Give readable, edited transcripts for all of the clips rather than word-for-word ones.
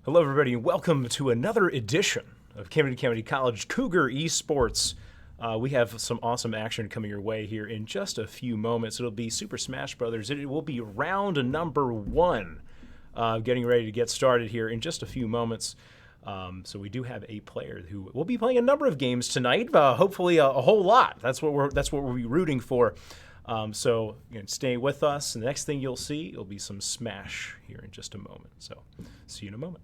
Hello, everybody, and welcome to another edition of Camden County College Cougar Esports. We have some awesome action coming your way here in just a few moments. It'll be Super Smash Brothers. It will be round number 1, getting ready to get started here in just a few moments. So we do have a player who will be playing a number of games tonight. Hopefully, a whole lot. That's what we'll be rooting for. So stay with us. And the next thing you'll see will be some Smash here in just a moment. So see you in a moment.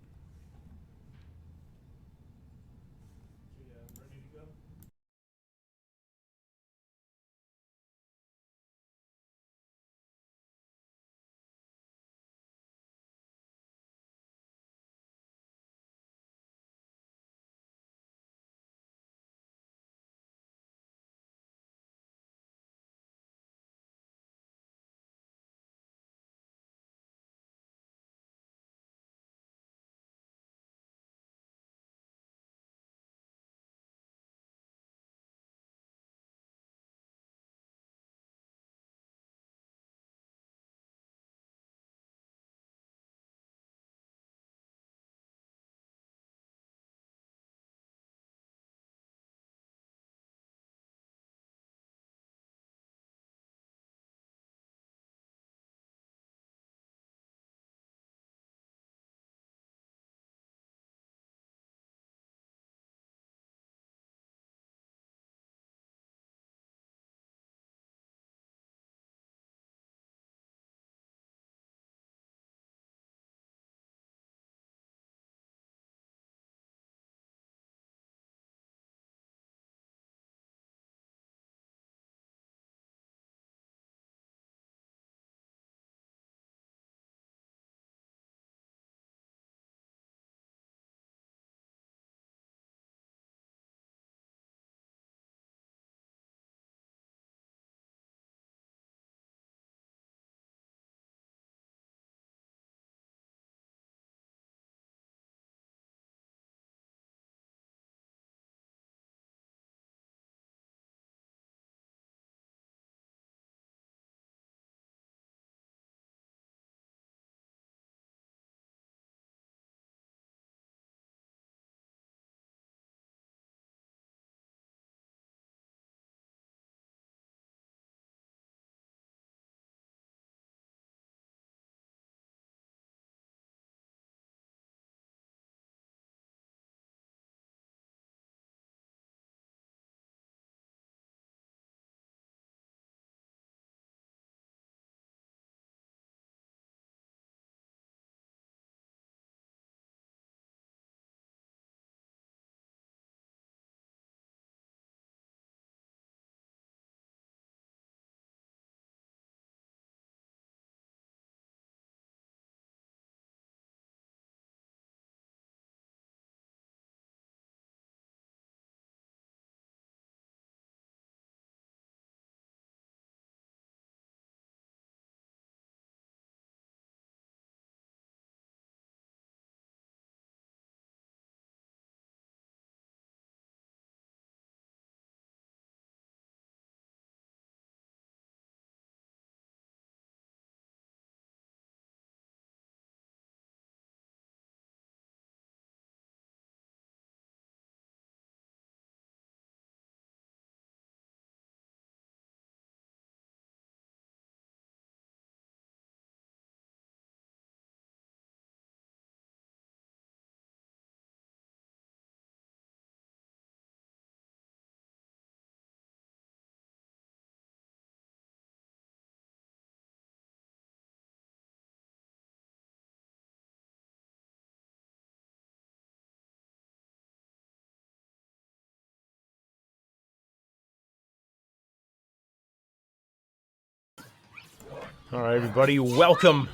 All right, everybody, welcome.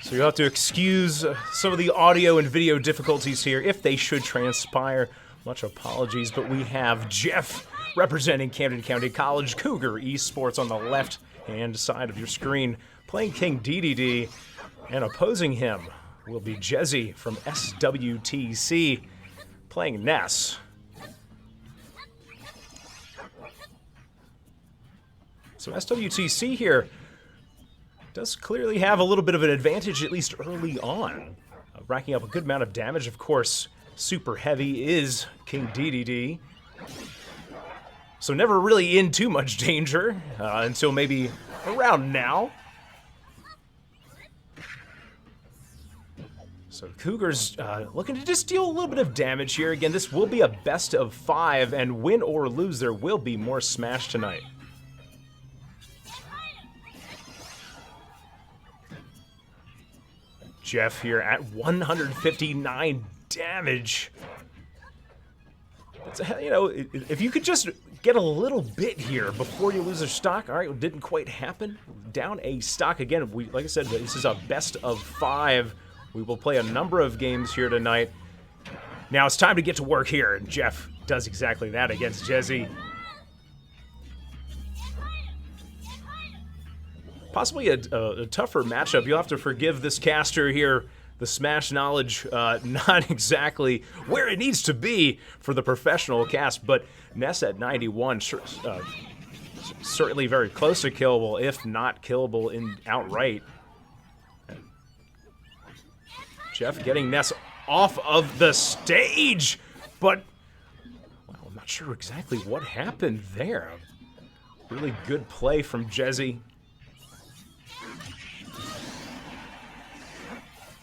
So you'll have to excuse some of the audio and video difficulties here if they should transpire. Much apologies, but we have Jeff representing Camden County College Cougar Esports on the left-hand side of your screen, playing King DDD, and opposing him will be Jezzy from SWTC, playing Ness. So SWTC here does clearly have a little bit of an advantage, at least early on. racking up a good amount of damage. Of course, super heavy is King DDD. So never really in too much danger until maybe around now. So Cougars looking to just deal a little bit of damage here. Again, this will be a best of 5, and win or lose, there will be more Smash tonight. Jeff here at 159 damage. It's, you know, if you could just get a little bit here before you lose a stock. All right, it didn't quite happen. Down a stock again. Like I said, this is a best of 5. We will play a number of games here tonight. Now it's time to get to work here, and Jeff does exactly that against Jezzy. Possibly a tougher matchup. You'll have to forgive this caster here. The Smash knowledge not exactly where it needs to be for the professional cast, but Ness at 91, certainly very close to killable, if not killable in outright. Jeff getting Ness off of the stage, but well, I'm not sure exactly what happened there. Really good play from Jezzy.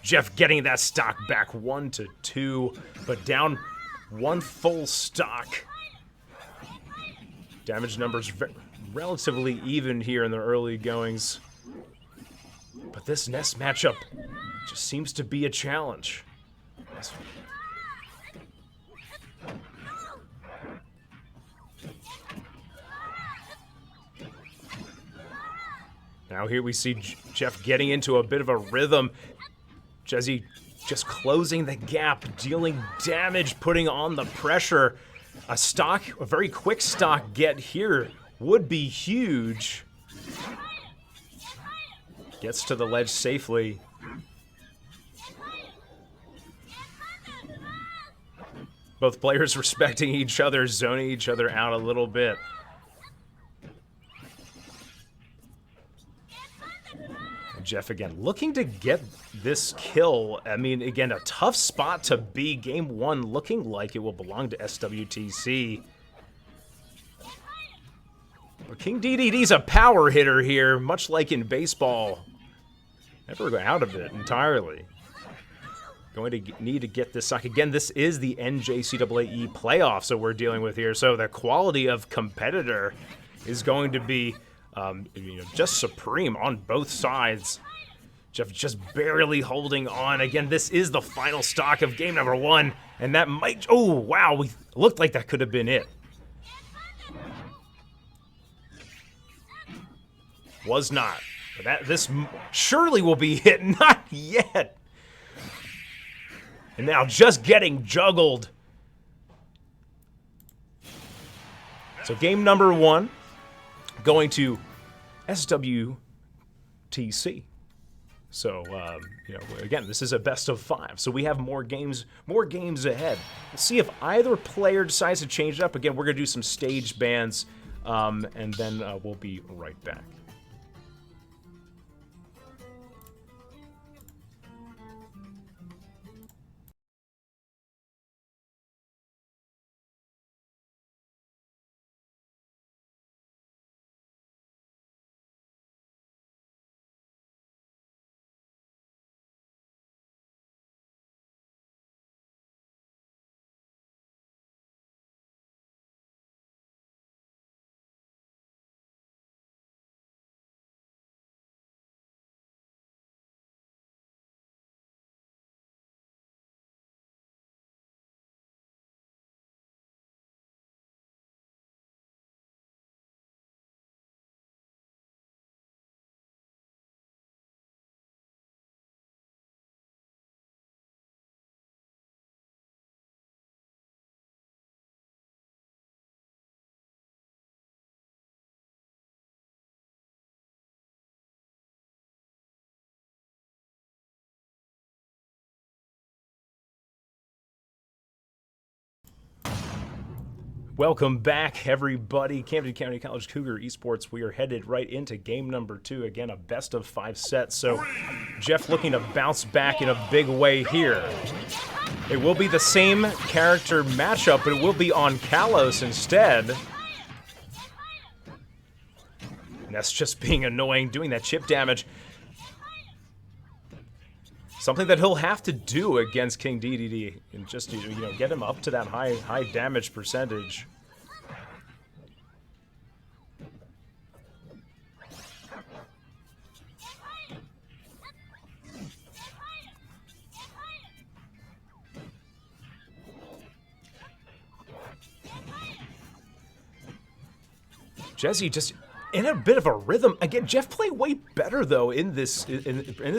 Jeff getting that stock back 1-2, but down 1 full stock. Damage numbers relatively even here in the early goings. But this Ness matchup just seems to be a challenge. Now here we see Jeff getting into a bit of a rhythm. Jezzy just closing the gap, dealing damage, putting on the pressure. A stock, a very quick stock get here would be huge. Gets to the ledge safely. Both players respecting each other, zoning each other out a little bit. Jeff again looking to get this kill. I mean, again, a tough spot to be. Game 1 looking like it will belong to SWTC. But King DDD's a power hitter here, much like in baseball. Never go out of it entirely. Going to need to get this stock. Again, this is the NJCAAE playoffs that we're dealing with here, so the quality of competitor is going to be just supreme on both sides. Jeff just barely holding on. Again, this is the final stock of game number 1, and that might... Oh, wow, we looked like that could have been it. Was not. But this surely will be it. Not yet. And now just getting juggled. So game number 1 going to SWTC. So, again, this is a best of 5. So we have more games ahead. We'll see if either player decides to change it up. Again, we're going to do some stage bans, and then we'll be right back. Welcome back, everybody. Camden County College Cougar Esports. We are headed right into game number 2. Again, a best of 5 set. So Jeff looking to bounce back in a big way here. It will be the same character matchup, but it will be on Kalos instead. And that's just being annoying, doing that chip damage. Something that he'll have to do against King DDD and just, get him up to that high damage percentage. Jesse just in a bit of a rhythm. Again, Jeff played way better, though, in this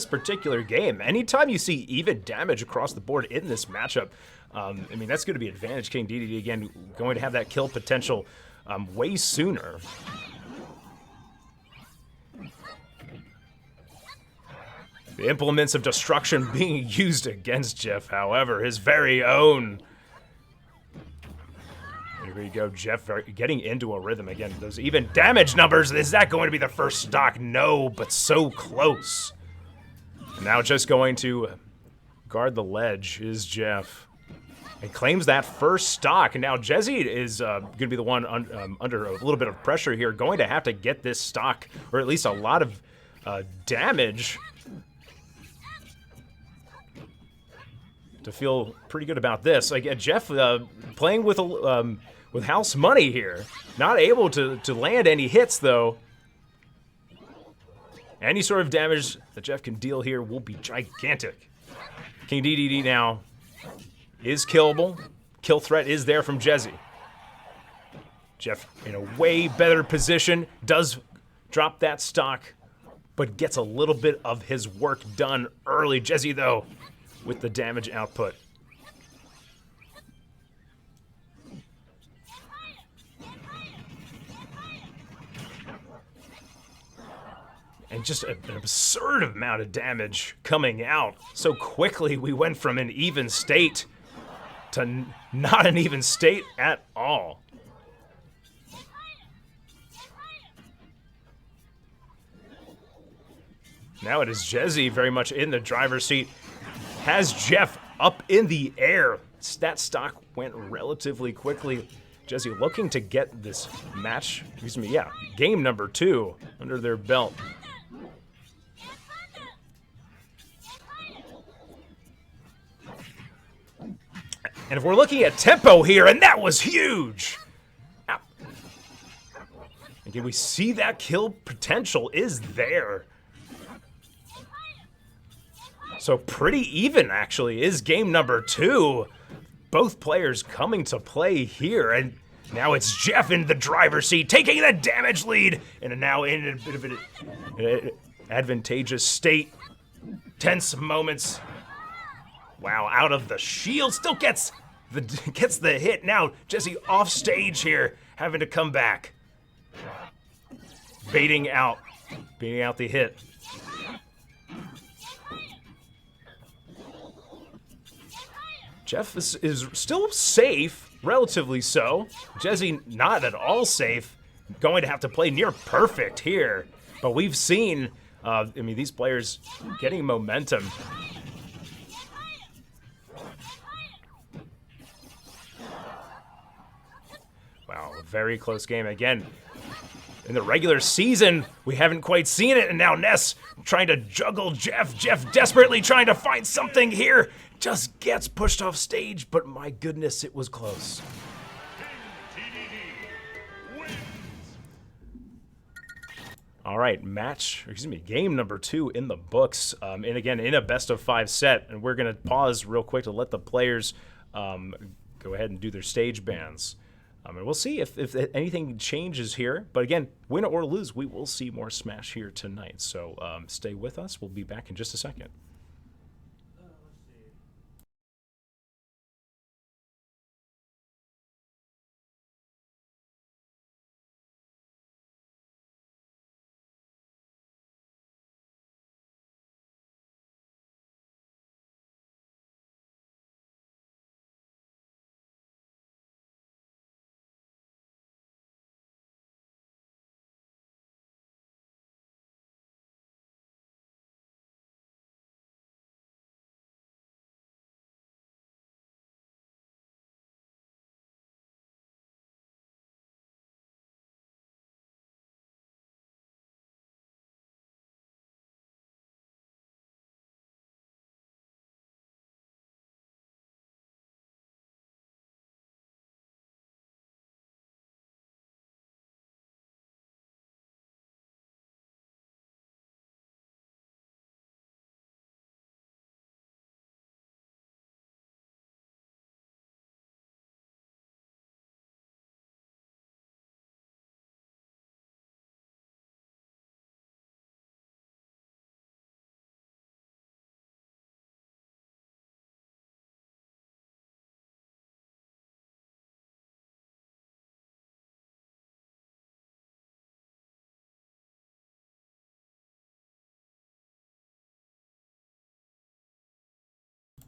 particular game. Anytime you see even damage across the board in this matchup, that's going to be advantage King DDD, again, going to have that kill potential way sooner. The implements of destruction being used against Jeff, however, his very own. Here we go, Jeff getting into a rhythm again. Those even damage numbers, is that going to be the first stock? No, but so close. And now just going to guard the ledge is Jeff. And claims that first stock. And now Jesse is going to be the one under a little bit of pressure here, going to have to get this stock, or at least a lot of damage, to feel pretty good about this. Like Jeff playing with house money here, not able to land any hits though. Any sort of damage that Jeff can deal here will be gigantic. King DDD now is killable. Kill threat is there from Jesse. Jeff in a way better position, does drop that stock, but gets a little bit of his work done early. Jesse though, with the damage output. And just an absurd amount of damage coming out. So quickly we went from an even state to not an even state at all. Now it is Jesse very much in the driver's seat. Has Jeff up in the air. That stock went relatively quickly. Jesse looking to get this game number 2 under their belt. And if we're looking at tempo here, and that was huge. Again, we see that kill potential is there. So pretty even, actually, is game number 2. Both players coming to play here, and now it's Jeff in the driver's seat, taking the damage lead, and now in a bit of an advantageous state. Tense moments. Wow, out of the shield, still gets the hit. Now Jesse off stage here, having to come back. Baiting out the hit. Jeff is still safe, relatively so. Jesse not at all safe. Going to have to play near perfect here. But we've seen, these players getting momentum. Wow, a very close game again. In the regular season, we haven't quite seen it, and now Ness trying to juggle Jeff. Jeff desperately trying to find something here. Just gets pushed off stage, but my goodness, it was close. All right, game number 2 in the books. And again, in a best of 5 set, and we're gonna pause real quick to let the players go ahead and do their stage bans. And we'll see if anything changes here. But again, win or lose, we will see more Smash here tonight. So stay with us. We'll be back in just a second.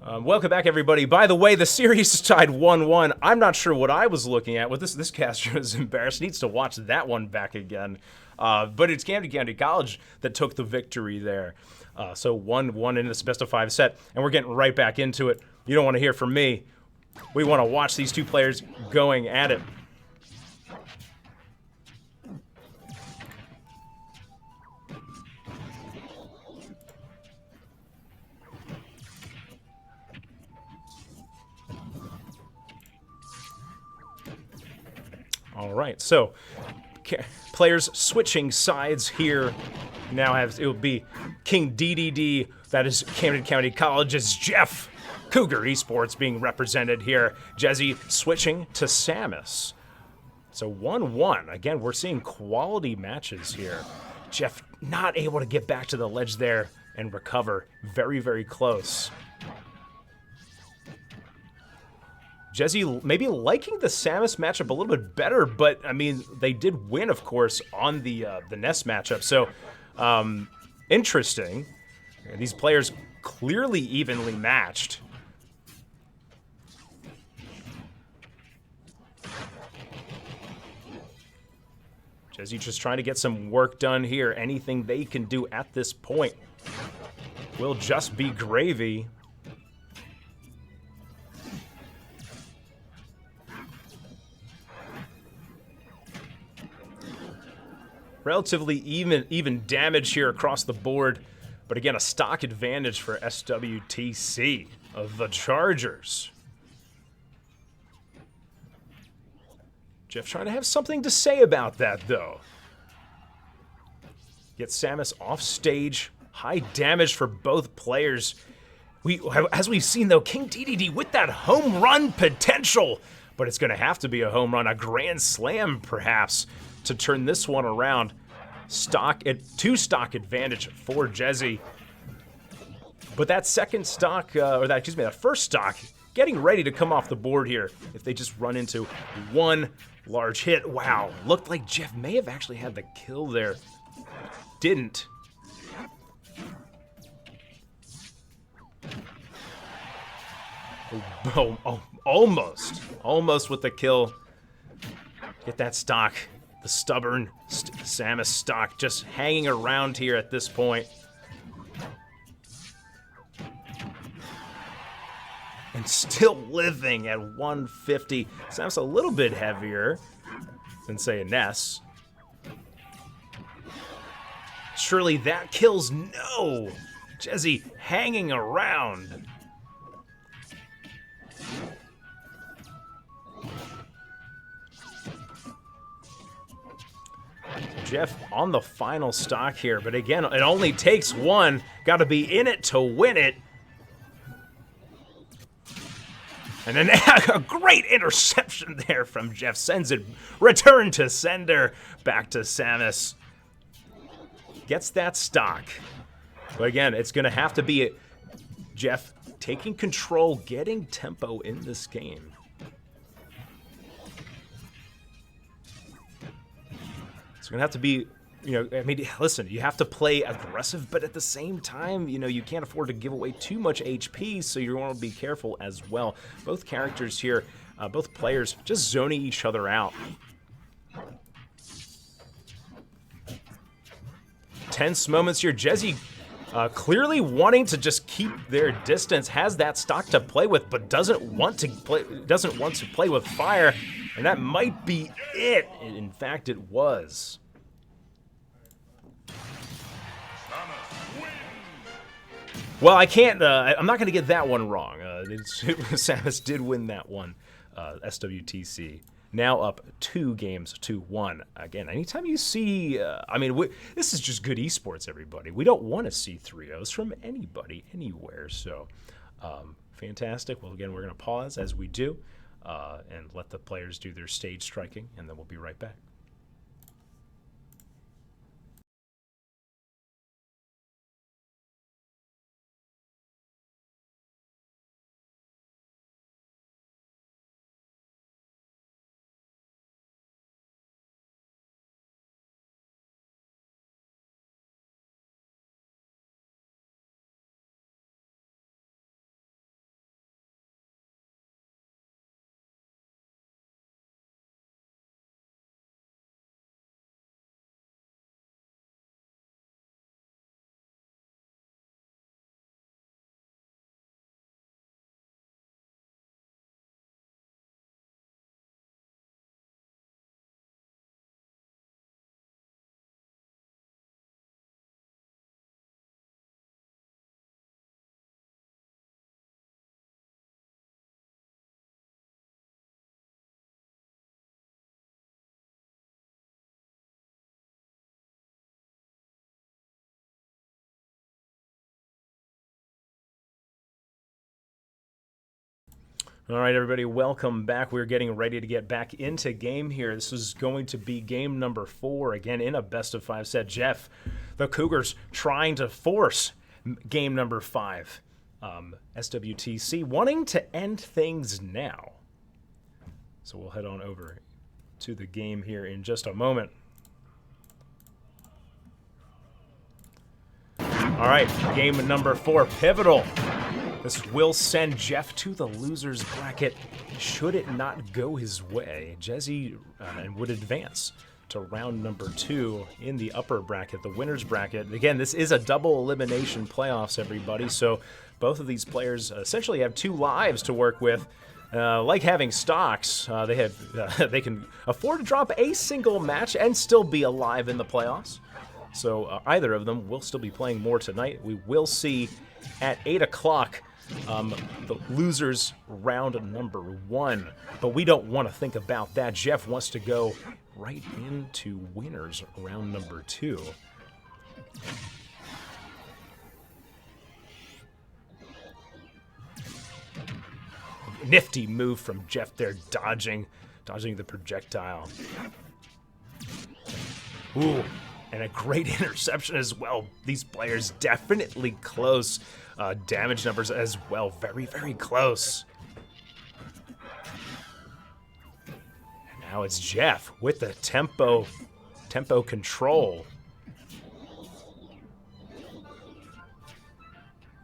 Welcome back, everybody. By the way, the series is tied 1-1. I'm not sure what I was looking at. What this caster is embarrassed. Needs to watch that one back again. But it's Camden County College that took the victory there. So 1-1 in this best-of-5 set, and we're getting right back into it. You don't want to hear from me. We want to watch these two players going at it. All right, so players switching sides here. Now it will be King DDD, that is Camden County College's Jeff. Cougar Esports being represented here. Jesse switching to Samus. So 1-1. Again, we're seeing quality matches here. Jeff not able to get back to the ledge there and recover. Very, very close. Jesse maybe liking the Samus matchup a little bit better, but I mean, they did win, of course, on the Ness matchup. So interesting. These players clearly evenly matched. Jesse just trying to get some work done here. Anything they can do at this point will just be gravy. Relatively even damage here across the board, but again, a stock advantage for SWTC of the Chargers. Jeff trying to have something to say about that, though. Get Samus off stage. High damage for both players. As we've seen, though, King DDD with that home run potential, but it's going to have to be a home run, a grand slam, perhaps, to turn this one around. Two stock advantage for Jesse. But that second stock, that first stock, getting ready to come off the board here if they just run into one large hit. Wow, looked like Jeff may have actually had the kill there. Didn't. Oh, almost with the kill. Get that stock. The stubborn Samus stock just hanging around here at this point. And still living at 150. Samus a little bit heavier than, say, a Ness. Surely that kills. No! Jesse hanging around. Jeff on the final stock here, but again, it only takes one. Got to be in it to win it. And then a great interception there from Jeff. Sends it, return to sender, back to Samus. Gets that stock. But again, it's going to have to be Jeff taking control, getting tempo in this game. It's going to have to be, I mean, listen, you have to play aggressive, but at the same time, you can't afford to give away too much HP, so you want to be careful as well. Both characters here, both players, just zoning each other out. Tense moments here. Jesse clearly wanting to just keep their distance, has that stock to play with, but doesn't want to play with fire. And that might be it. In fact, it was. Well, I can't. I'm not going to get that one wrong. Samus did win that one. SWTC now up 2 games to 1. Again, anytime you see, this is just good esports, everybody. We don't want to see 3-0s from anybody, anywhere. So, fantastic. Well, again, we're going to pause as we do. And let the players do their stage striking, and then we'll be right back. All right, everybody, welcome back. We're getting ready to get back into game here. This is going to be game number 4, again, in a best-of-5 set. Jeff, the Cougars trying to force game number 5. SWTC wanting to end things now. So we'll head on over to the game here in just a moment. All right, game number 4, pivotal. This will send Jeff to the loser's bracket. Should it not go his way, Jesse would advance to round number 2 in the upper bracket, the winner's bracket. Again, this is a double elimination playoffs, everybody, so both of these players essentially have 2 lives to work with. Like having stocks, they can afford to drop a single match and still be alive in the playoffs. So either of them will still be playing more tonight. We will see at 8 o'clock the losers round number 1. But we don't want to think about that. Jeff wants to go right into winners round number 2. Nifty move from Jeff there, dodging the projectile. Ooh, and a great interception as well. These players definitely close. Damage numbers as well, very, very close. And now it's Jeff with the tempo control.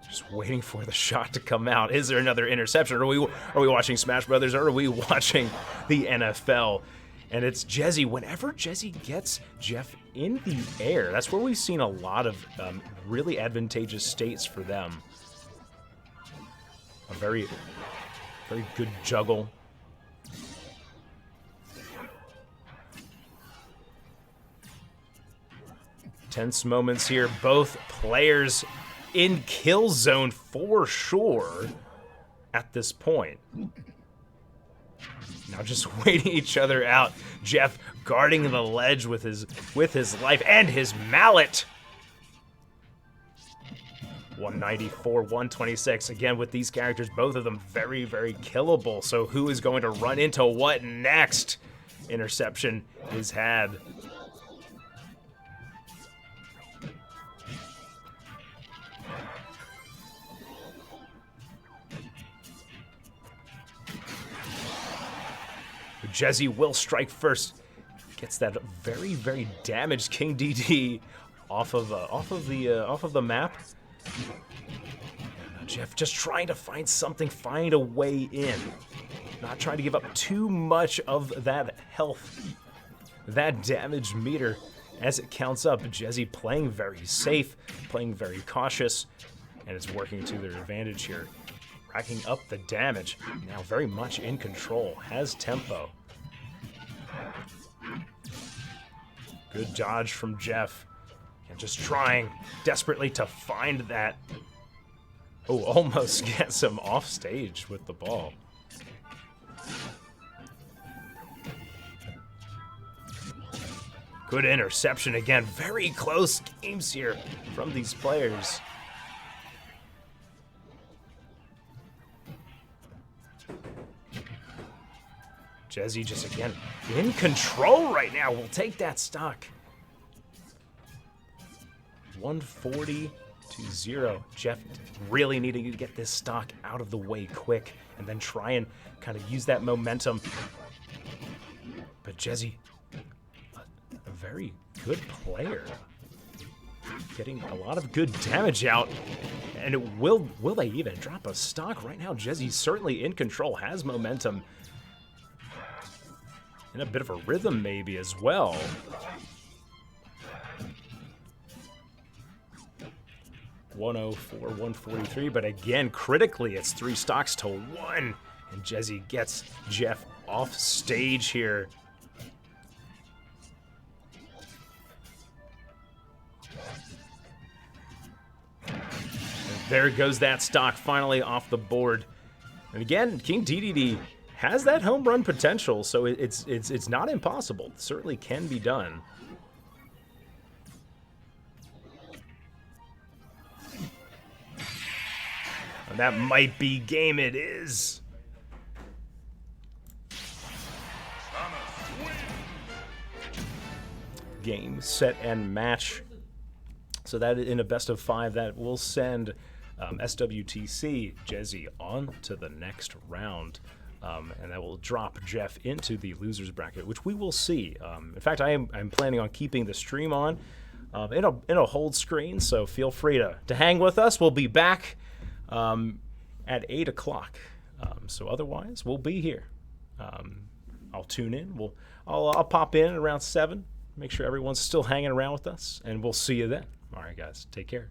Just waiting for the shot to come out. Is there another interception? Are we watching Smash Brothers, or are we watching the NFL? And it's Jesse. Whenever Jesse gets Jeff in the air, that's where we've seen a lot of really advantageous states for them. A very, very good juggle. Tense moments here. Both players in kill zone for sure at this point. Now just waiting each other out. Jeff guarding the ledge with his life and his mallet. 194, 126. Again, with these characters, both of them very, very killable. So who is going to run into what next? Interception is had. Jesse will strike first. Gets that very, very damaged King DD off of the map. Now Jeff just trying to find something, find a way in. Not trying to give up too much of that health, that damage meter as it counts up. Jesse playing very safe, playing very cautious, and it's working to their advantage here. Racking up the damage. Now very much in control. Has tempo. Good dodge from Jeff. And just trying desperately to find that. Oh, almost gets him off stage with the ball. Good interception again. Very close games here from these players. Jesse just again in control right now. We'll take that stock. 140 to 0. Jeff really needing to get this stock out of the way quick and then try and kind of use that momentum. But Jesse, a very good player. Getting a lot of good damage out. And will they even drop a stock right now? Jesse's certainly in control, has momentum. In a bit of a rhythm maybe as well. .104, 143, but again, critically, it's 3 stocks to 1. And Jesse gets Jeff off stage here. And there goes that stock finally off the board. And again, King DDD has that home run potential, so it's not impossible. It certainly can be done. And that might be game. It is. game, set, and match. So that in a best of 5, that will send SWTC Jezzy on to the next round. And that will drop Jeff into the losers bracket, which we will see. In fact, I'm planning on keeping the stream on in a hold screen, so feel free to hang with us. We'll be back at 8 o'clock. So otherwise, we'll be here. I'll tune in. I'll pop in around 7. Make sure everyone's still hanging around with us, and we'll see you then. All right, guys, take care.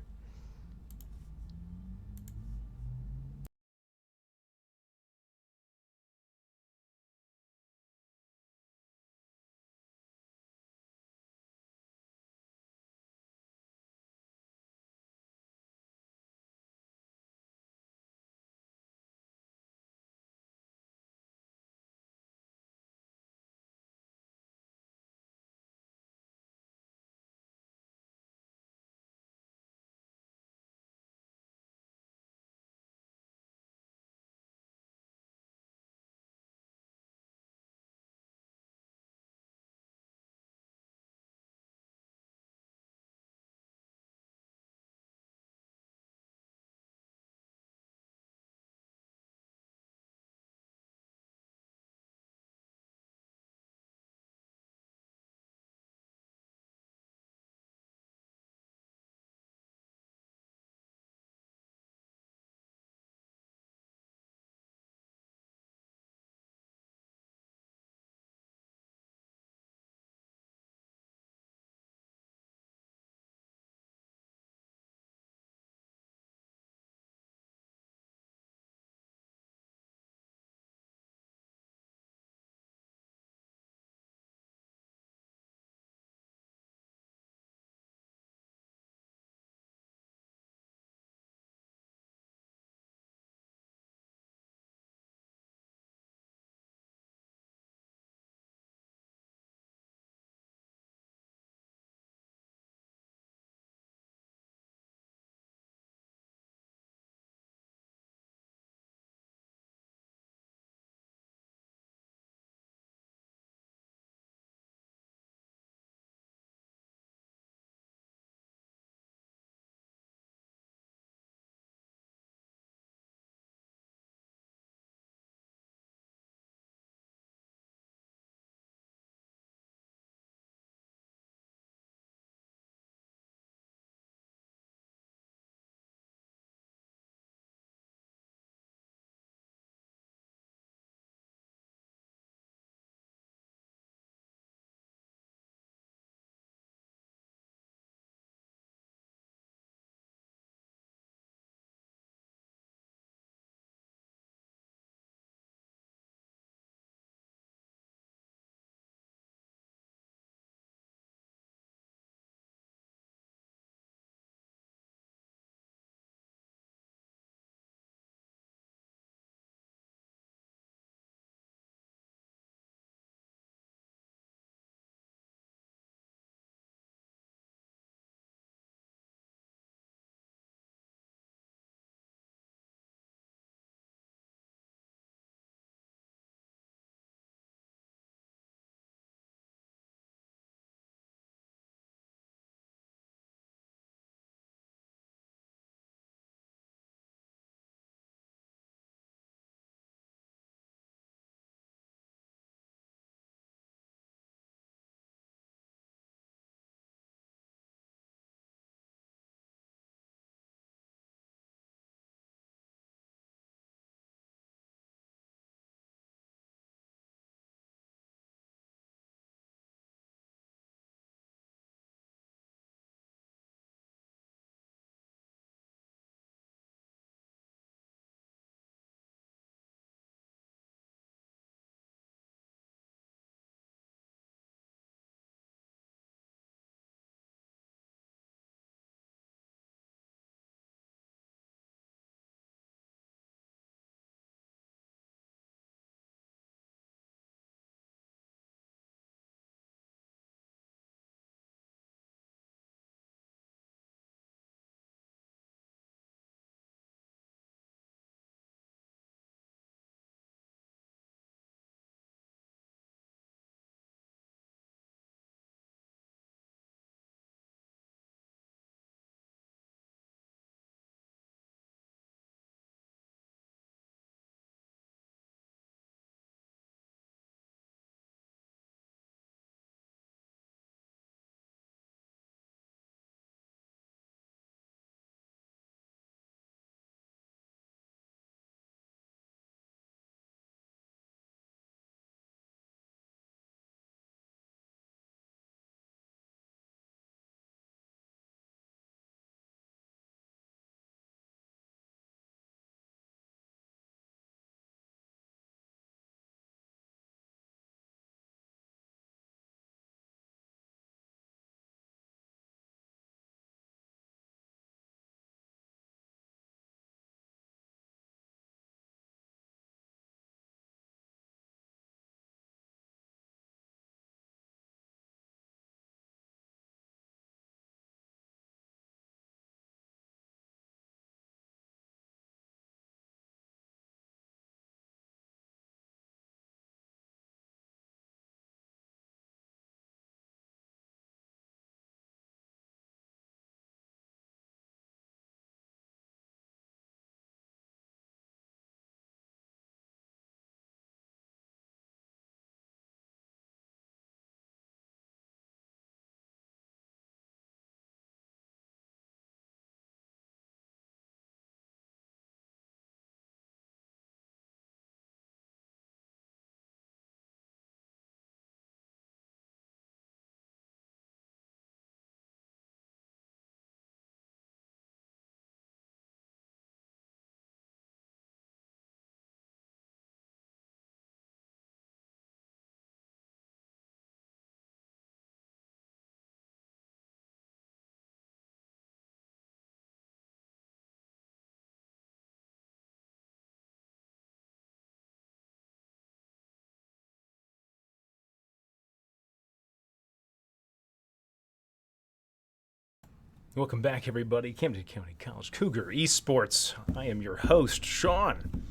Welcome back, everybody. Camden County College Cougar Esports. I am your host, Sean.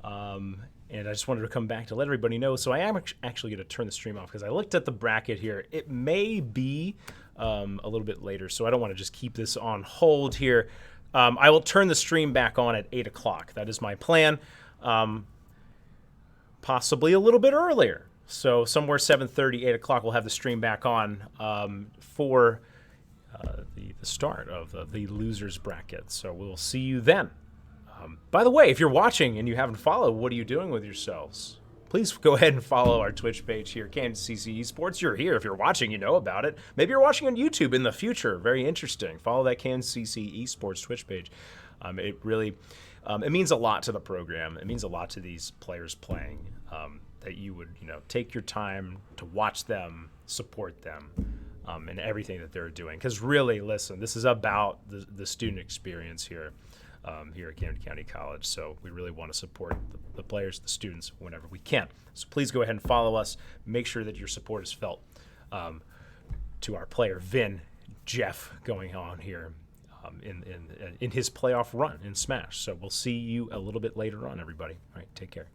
And I just wanted to come back to let everybody know. So I am actually going to turn the stream off because I looked at the bracket here. It may be a little bit later, so I don't want to just keep this on hold here. I will turn the stream back on at 8 o'clock. That is my plan. Possibly a little bit earlier. So somewhere 7:30, 8 o'clock, we'll have the stream back on for the start of the losers bracket. So we'll see you then. By the way, if you're watching and you haven't followed, what are you doing with yourselves? Please go ahead and follow our Twitch page here, NJCAAE Esports. You're here. If you're watching, you know about it. Maybe you're watching on YouTube in the future. Very interesting. Follow that NJCAAE Esports Twitch page. It really it means a lot to the program. It means a lot to these players playing that you would take your time to watch them, support them, and everything that they're doing. Because really, listen, this is about the student experience here. Here at Camden County College. So we really want to support the players, the students, whenever we can. So please go ahead and follow us. Make sure that your support is felt to our player, Vin, Jeff, going on here in his playoff run in Smash. So we'll see you a little bit later on, everybody. All right, take care.